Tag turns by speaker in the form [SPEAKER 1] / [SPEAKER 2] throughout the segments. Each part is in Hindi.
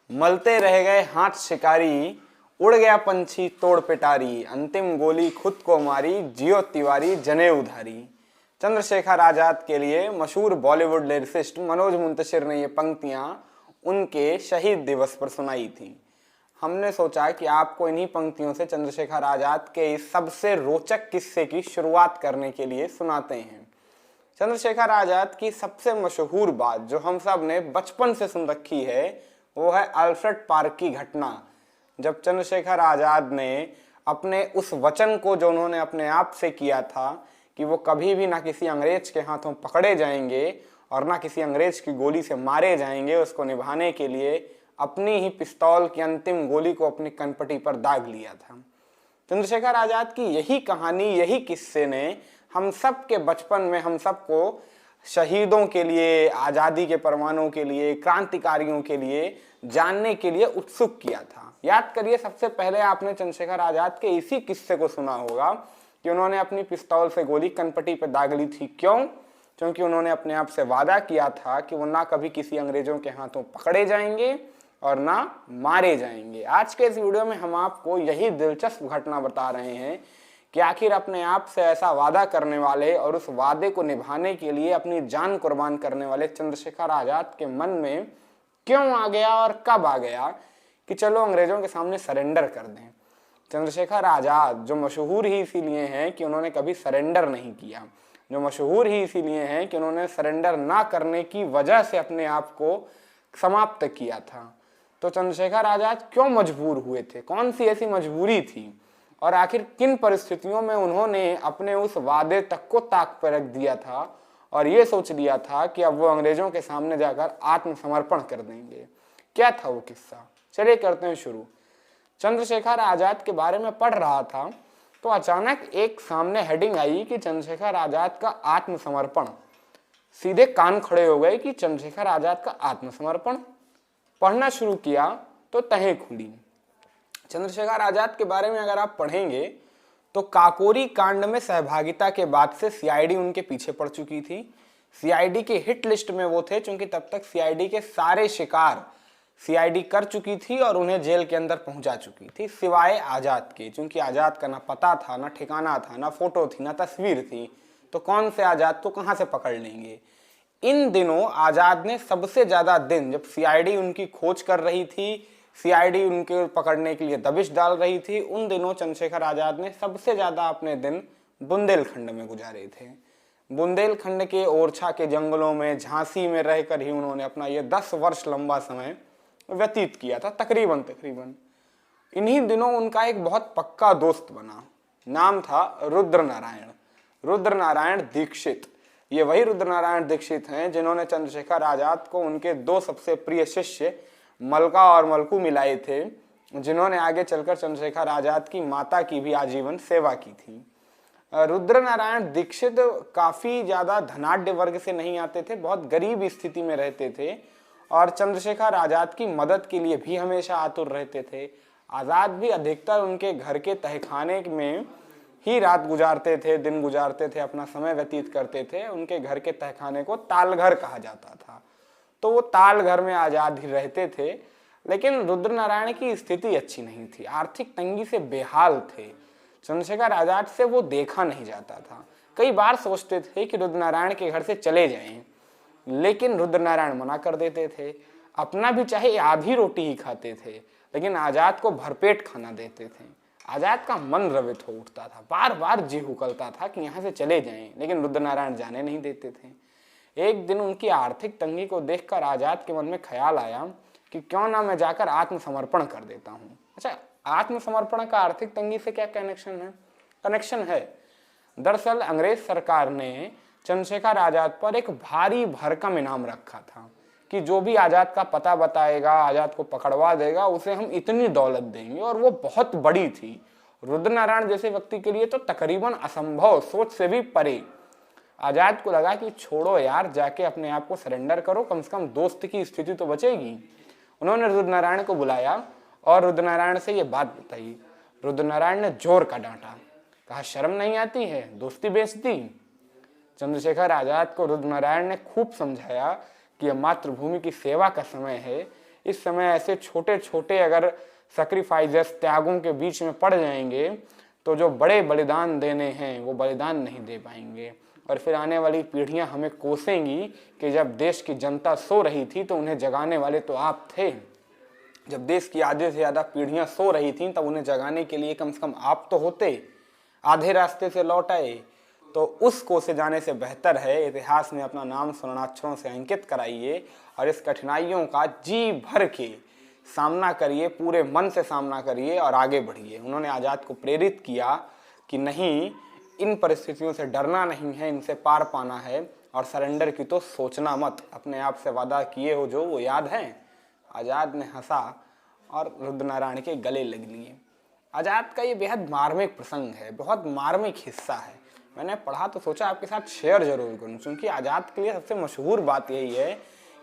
[SPEAKER 1] मलते रह गए हाथ शिकारी, उड़ गया पंछी तोड़ पिटारी, अंतिम गोली खुद को मारी, जियो तिवारी जने उधारी। चंद्रशेखर आजाद के लिए मशहूर बॉलीवुड लिरिसिस्ट मनोज मुंतशिर ने ये पंक्तियां उनके शहीद दिवस पर सुनाई थी। हमने सोचा कि आपको इन्हीं पंक्तियों से चंद्रशेखर आजाद के इस सबसे रोचक किस्से की शुरुआत करने के लिए सुनाते हैं। चंद्रशेखर आजाद की सबसे मशहूर बात जो हम सब ने बचपन से सुन रखी है वो है अल्फ्रेड पार्क की घटना। जब चंद्रशेखर आजाद ने अपने उस वचन को जो उन्होंने अपने आप से किया था कि वो कभी भी ना किसी अंग्रेज के हाथों पकड़े जाएंगे और ना किसी अंग्रेज की गोली से मारे जाएंगे, उसको निभाने के लिए अपनी ही पिस्तौल की अंतिम गोली को अपनी कनपटी पर दाग लिया था। चंद्रशेखर आजाद की यही कहानी, यही किस्से ने हम सब के बचपन में हम सबको शहीदों के लिए, आज़ादी के परवानों के लिए, क्रांतिकारियों के लिए जानने के लिए उत्सुक किया था। याद करिए, सबसे पहले आपने चंद्रशेखर आजाद के इसी किस्से को सुना होगा कि उन्होंने अपनी पिस्तौल से गोली कनपटी पर दाग ली थी। क्यों? क्योंकि उन्होंने अपने आप से वादा किया था कि वो ना कभी किसी अंग्रेजों के हाथों पकड़े जाएंगे और ना मारे जाएंगे। आज के इस वीडियो में हम आपको यही दिलचस्प घटना बता रहे हैं कि आखिर अपने आप से ऐसा वादा करने वाले और उस वादे को निभाने के लिए अपनी जान कुर्बान करने वाले चंद्रशेखर आजाद के मन में क्यों आ गया और कब आ गया कि चलो अंग्रेजों के सामने सरेंडर कर दें। चंद्रशेखर आजाद जो मशहूर ही इसीलिए हैं कि उन्होंने कभी सरेंडर नहीं किया, जो मशहूर ही इसीलिए हैं कि उन्होंने सरेंडर ना करने की वजह से अपने आप को समाप्त किया था। तो चंद्रशेखर आजाद क्यों मजबूर हुए थे? कौन सी ऐसी मजबूरी थी और आखिर किन परिस्थितियों में उन्होंने अपने उस वादे तक को ताक पर रख दिया था और ये सोच लिया था कि अब वो अंग्रेजों के सामने जाकर आत्मसमर्पण कर देंगे? क्या था वो किस्सा? चलिए करते हैं शुरू। चंद्रशेखर आजाद के बारे में पढ़ रहा था तो अचानक एक सामने हेडिंग आई कि चंद्रशेखर आजाद का आत्मसमर्पण। सीधे कान खड़े हो गए कि चंद्रशेखर आजाद का आत्मसमर्पण। पढ़ना शुरू किया तो तहें खुली। चंद्रशेखर आजाद के बारे में अगर आप पढ़ेंगे तो काकोरी कांड में सहभागिता के बाद से सीआईडी उनके पीछे पड़ चुकी थी। सीआईडी के हिट लिस्ट में वो थे क्योंकि तब तक सीआईडी के सारे शिकार सीआईडी कर चुकी थी और उन्हें जेल के अंदर पहुंचा चुकी थी, सिवाय आजाद के। क्योंकि आजाद का ना पता था, ना ठिकाना था, ना फोटो थी, ना तस्वीर थी, तो कौन से आजाद को कहां से पकड़ लेंगे। इन दिनों आजाद ने सबसे ज्यादा दिन, जब सीआईडी उनकी खोज कर रही थी, सीआईडी उनके पकड़ने के लिए दबिश डाल रही थी, उन दिनों चंद्रशेखर आजाद ने सबसे ज्यादा अपने दिन बुंदेलखंड में गुजारे थे। बुंदेलखंड के ओरछा के जंगलों में, झांसी में रहकर ही उन्होंने अपना ये 10 वर्ष लंबा समय व्यतीत किया था तकरीबन। इन्हीं दिनों उनका एक बहुत पक्का दोस्त बना। नाम था रुद्र नारायण दीक्षित। ये वही रुद्र नारायण दीक्षित हैं जिन्होंने चंद्रशेखर आजाद को उनके 2 सबसे प्रिय शिष्य मलका और मलकू मिलाए थे, जिन्होंने आगे चलकर चंद्रशेखर आजाद की माता की भी आजीवन सेवा की थी। रुद्र नारायण दीक्षित काफी ज्यादा धनाढ्य वर्ग से नहीं आते थे, बहुत गरीब स्थिति में रहते थे और चंद्रशेखर आजाद की मदद के लिए भी हमेशा आतुर रहते थे। आजाद भी अधिकतर उनके घर के तहखाने में ही रात गुजारते थे, दिन गुजारते थे, अपना समय व्यतीत करते थे। उनके घर के तहखाने को तालघर कहा जाता था, तो वो तालघर में आजाद ही रहते थे। लेकिन रुद्र नारायण की स्थिति अच्छी नहीं थी, आर्थिक तंगी से बेहाल थे। चंद्रशेखर आजाद से वो देखा नहीं जाता था। कई बार सोचते थे कि रुद्र नारायण के घर से चले जाएं, लेकिन रुद्र नारायण मना कर देते थे। अपना भी चाहे आधी रोटी ही खाते थे, लेकिन आजाद को भरपेट खाना देते थे। आजाद का मन द्रवित हो उठता था, बार बार जी हुकलता था कि यहाँ से चले जाएं, लेकिन रुद्र नारायण जाने नहीं देते थे। एक दिन उनकी आर्थिक तंगी को देखकर आजाद के मन में ख्याल आया कि क्यों ना मैं जाकर आत्मसमर्पण कर देता हूँ। अच्छा, आत्मसमर्पण का आर्थिक तंगी से क्या कनेक्शन है? दरअसल अंग्रेज सरकार ने चंद्रशेखर आजाद पर एक भारी भरकम इनाम रखा था कि जो भी आजाद का पता बताएगा, आजाद को पकड़वा देगा, उसे हम इतनी दौलत देंगे। और वो बहुत बड़ी थी। रुद्र नारायण जैसे व्यक्ति के लिए तो तकरीबन असंभव, सोच से भी परे। आजाद को लगा कि छोड़ो यार, जाके अपने आप को सरेंडर करो, कम से कम दोस्त की स्थिति तो बचेगी। उन्होंने रुद्र नारायण को बुलाया और रुद्र नारायण से ये बात बताई। रुद्र नारायण ने जोर का डांटा, कहा शर्म नहीं आती है, दोस्ती बेचती। चंद्रशेखर आजाद को रुद्र नारायण ने खूब समझाया कि यह मातृभूमि की सेवा का समय है, इस समय ऐसे छोटे छोटे अगर सेक्रीफाइसेस, त्यागों के बीच में पड़ जाएंगे तो जो बड़े बलिदान देने हैं वो बलिदान नहीं दे पाएंगे। और फिर आने वाली पीढ़ियां हमें कोसेंगी कि जब देश की जनता सो रही थी तो उन्हें जगाने वाले तो आप थे। जब देश की आधे से ज़्यादा पीढ़ियां सो रही थीं तब उन्हें जगाने के लिए कम से कम आप तो होते। आधे रास्ते से लौट आए तो उस कोसे जाने से बेहतर है इतिहास में अपना नाम स्वर्णाक्षरों से अंकित कराइए और इस कठिनाइयों का जी भर के सामना करिए, पूरे मन से सामना करिए और आगे बढ़िए। उन्होंने आज़ाद को प्रेरित किया कि नहीं, इन परिस्थितियों से डरना नहीं है, इनसे पार पाना है और सरेंडर की तो सोचना मत। अपने आप से वादा किए हो जो वो याद है। आज़ाद ने हंसा और रुद्रनारायण के गले लग लिए। आज़ाद का ये बेहद मार्मिक प्रसंग है, बहुत मार्मिक हिस्सा है। मैंने पढ़ा तो सोचा आपके साथ शेयर जरूर करूं, क्योंकि आज़ाद के लिए सबसे मशहूर बात यही है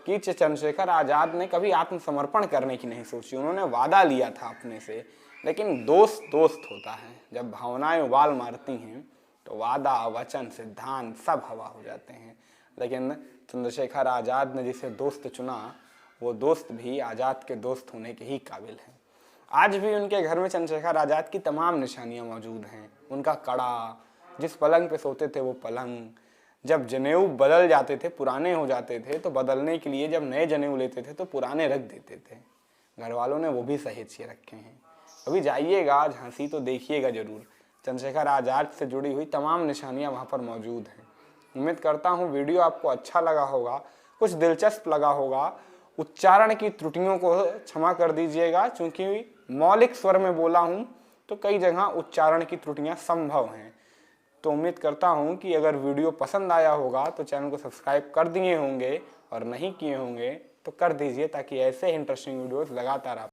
[SPEAKER 1] कि चंद्रशेखर आज़ाद ने कभी आत्मसमर्पण करने की नहीं सोची। उन्होंने वादा लिया था अपने से, लेकिन दोस्त दोस्त होता है। जब भावनाएं उबाल मारती हैं तो वादा, वचन, सिद्धांत सब हवा हो जाते हैं। लेकिन चंद्रशेखर आज़ाद ने जिसे दोस्त चुना वो दोस्त भी आज़ाद के दोस्त होने के ही काबिल है। आज भी उनके घर में चंद्रशेखर आज़ाद की तमाम निशानियां मौजूद हैं। उनका कड़ा, जिस पलंग पे सोते थे वो पलंग, जब जनेऊ बदल जाते थे, पुराने हो जाते थे, तो बदलने के लिए जब नए जनेऊ लेते थे तो पुराने रख देते थे। घर वालों ने वो भी सहेज के रखे हैं। कभी जाइएगा झांसी तो देखिएगा जरूर, चंद्रशेखर आज़ाद से जुड़ी हुई तमाम निशानियां वहाँ पर मौजूद हैं। उम्मीद करता हूँ वीडियो आपको अच्छा लगा होगा, कुछ दिलचस्प लगा होगा। उच्चारण की त्रुटियों को क्षमा कर दीजिएगा, क्योंकि मौलिक स्वर में बोला हूँ तो कई जगह उच्चारण की त्रुटियां संभव हैं। तो उम्मीद करता हूँ कि अगर वीडियो पसंद आया होगा तो चैनल को सब्सक्राइब कर दिए होंगे, और नहीं किए होंगे तो कर दीजिए, ताकि ऐसे इंटरेस्टिंग वीडियोस लगातार आप